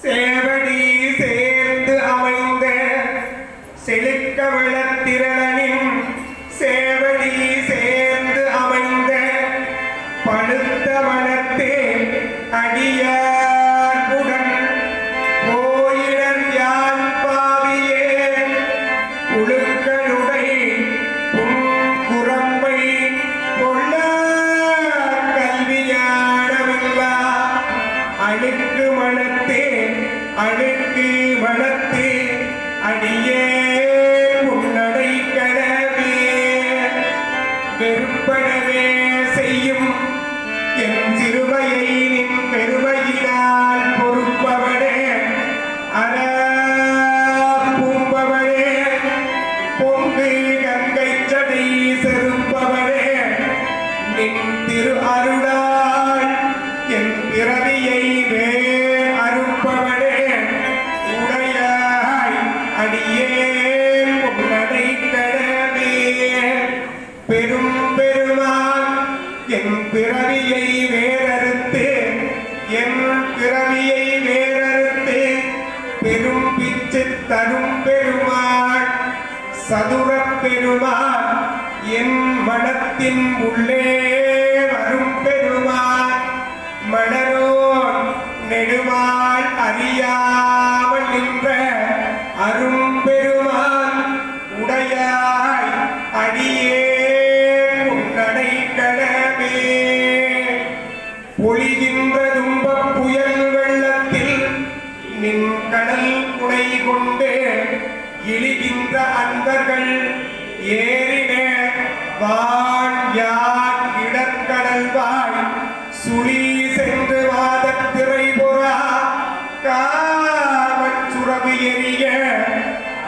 சேவடி சேர்ந்து அமைந்த செழுக்கவிளத்திரளின் சேவடி சேர்ந்து அமைந்த பழுத்த மனத்தே அடியார்புடன் போயிடர் யான் பாவியே புழுக்களுடை புன்குரம்பை கொள்ள கல்வியானவில்லா அழுக்கு மனத்தே அழுக்கு மனத்தே அடியே உன்னடை கடவே வெறுப்படவே செய்யும் என் சிறுமையை நின் பெருமையினால் பொறுப்பவனே அற பூம்பவனே பொங்கு கங்கை சடை செருப்பவனே நின் திரு அருளால் என் பிறவியை அறுப்பவனே உடையாய் அடியேன் உன்னடை கடவே பெரும் பெருமான் என் பிறவியை வேறறுத்து என் பிறவியை வேறறுத்து பெரும் பிச்சு தரும் பெருமான் சதுரப் பெருமான் என் மனத்தின் உள்ளே வரும் பெருமான் மலரோன் நெடுமால் அறியாமல் நின்ற அரும் பெருமான் உடையாய் அடியே உன்னடை கடவே பொழிகின்ற துன்பப் புயல் வெள்ளத்தில் நின் கடல் குடை கொண்டு இழிகின்ற அன்பர்கள் ஏறின வான் யார் இடற்கடல் வாய் சுழி சென்று வாதத்திரை பொறா காமச்சுரவு எரிய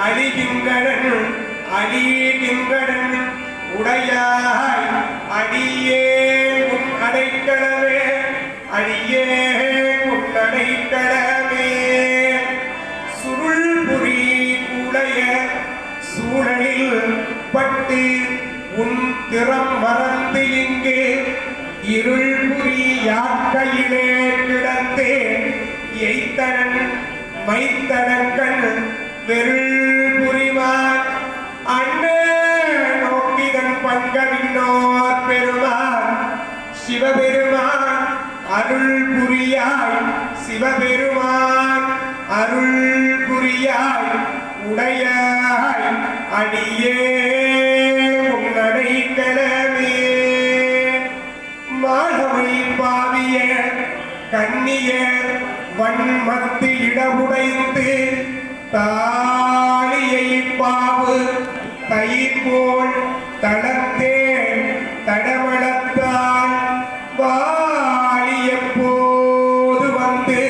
அழிகின்றனன் அழிகின்றனன் உடையாய் அடியே உன் அடைக்கலவே அடியே உன் அடைக்கலவே சுருள் புரி உடைய சூழலில் பட்டு உன் திறம் மறந்து இங்கே இருள் புரி யாக்கையிலே கிடந்து எய்த்தனன் மைத்தனங்கள் வெருள் புரிவான் அண்ணே நோக்கிதன் பங்கவின்னோர் பெருமான் சிவபெருமான் அருள் புரியாய் சிவபெருமான் அருள் புரியாய் உடையாய் அடியே உன்னடை கடவே மாணவை பாவிய கண்ணிய வன்மத்து இடமுடைந்து தாலியை பாவு தயிர் போல் தளத்தே தடமளத்தான் வாழிய போது வந்து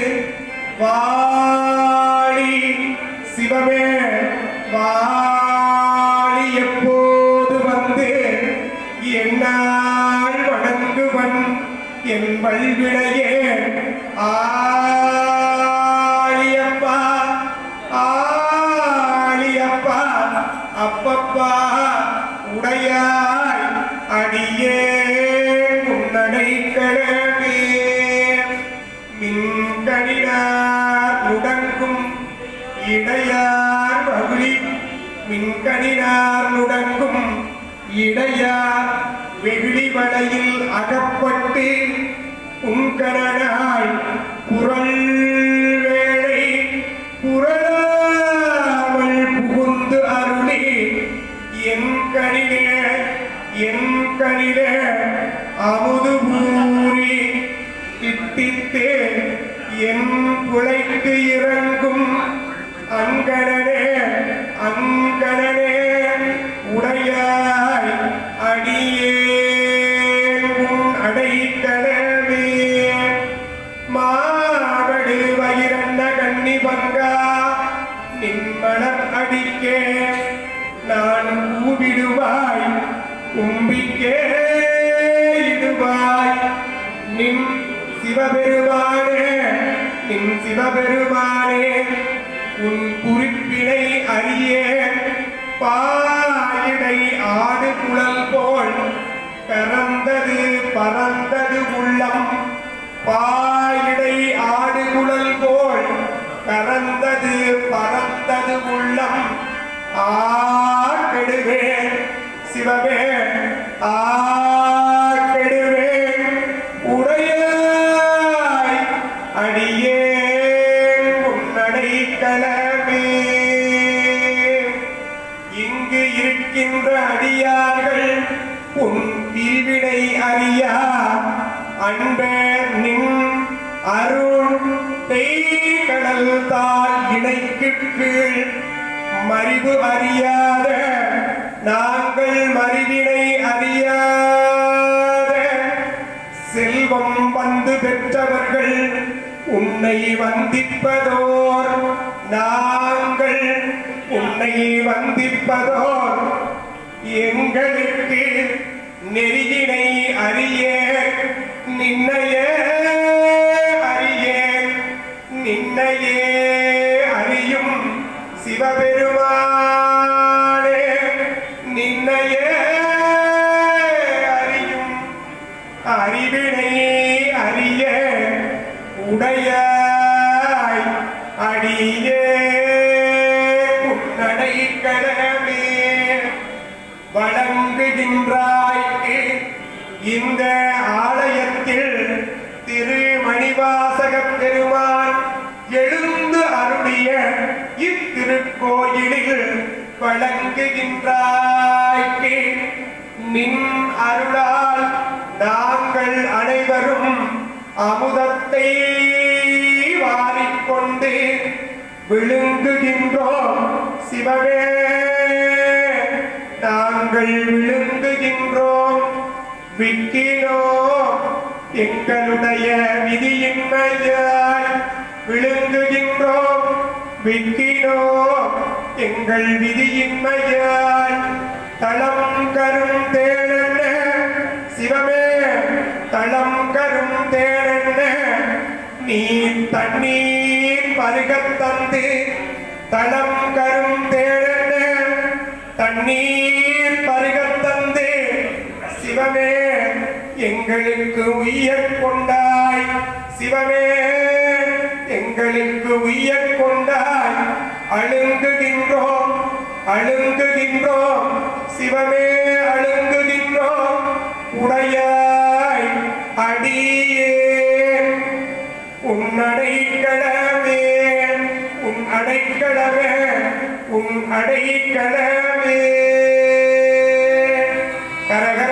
வாழி சிவமே வாழிய போது வந்து என்னால் வணங்குவன் என் வல்வினையே ஆழியப்பா ஆழியப்பா அப்பப்பா உடையாய் அடியே உன்னடை கடவே மின்கணினார் முடங்கும் இடையார் மகிழி மின்கணினார் முடங்கும் இடையார் வெகுளி வலையில் அகப்பட்டு உங்கடனாய் குரல் வேளை குரலாமல் புகுந்து அருளி என் கணிலே அமுது பூரி தித்தித்து என் குலைக்கு இறங்கும் அங்கடனே அங்கடனே உடையாய் அடியே உன் அடைக்கலவே மாவடு வயிறன்ன கண்ணி பங்கா நின்மலர் அடிக்கே நான் கூவிடுவாய் கும்பிக்கே இடுவாய் நின் சிவபெருமானே நின் சிவபெருமானே உன் குறிப்பினை அறியே பாயிடை ஆடு குழல் போல் பறந்தது உள்ளம் பாயிடை ஆடு குழல் போல் கறந்தது பறந்தது உள்ளம் ஆடுவேன் சிவமே ஆடுவேன் உடையாய் அடியேன் உன்னடை கலமே. இங்கு இருக்கின்ற அடியார்கள் உன் பிரிவினை அறியா அன்பே நின் அருள் கடல் தால் இணைக்கு கீழ் மறிவு அறியாத நாங்கள் மறிவினை அறியாத செல்வம் வந்து பெற்றவர்கள் உன்னை வந்திப்பதோர் நாங்கள் உன்னை வந்திப்பதோர் எங்களுக்கு நெறியினை அறிய நின்னையே அறியேன் நின்னையே அறியும் சிவபெருமானே நின்னையே அறியும் அறிவினை அறிய உடையாய் அடியே உன்னடை கடமே. வணங்குகின்றாய்க்கு இந்த ஆலயத்தில் திருமணிவாசக பெருமான் எழுந்து அருளிய இத்திருக்கோயிலில் வணங்குகின்றாய்க்கு நின் அருளால் நாங்கள் அனைவரும் அமுதத்தை வாரிக்கொண்டு விழுங்குகின்றோம் சிவமே நாங்கள் விழுங்குகின்றோம் விக்கினோம் எங்களுடைய விதியின்மையால் விழுங்குகின்றோம் விக்கினோம் எங்கள் விதியின்மையால் தளம் கரும் தேனென்ன சிவமே தளம் கரும் தேனென்ன நீ தண்ணீர் பருகத் தந்து தளம் கரும் தேனென்ன தண்ணீர் பருகத் தந்து சிவமே எங்களுக்கு உய்யக் கொண்டாய் சிவமே எங்களுக்கு உய்யக் கொண்டாய் அழுங்குகின்றோம் அழுங்குகின்றோம் சிவமே அழுங்குகின்றோம் உடையாய் அடியே உன் அடைக்கலமே உன் அடைக்கலமே உன் அடைக்கலமே. கரகர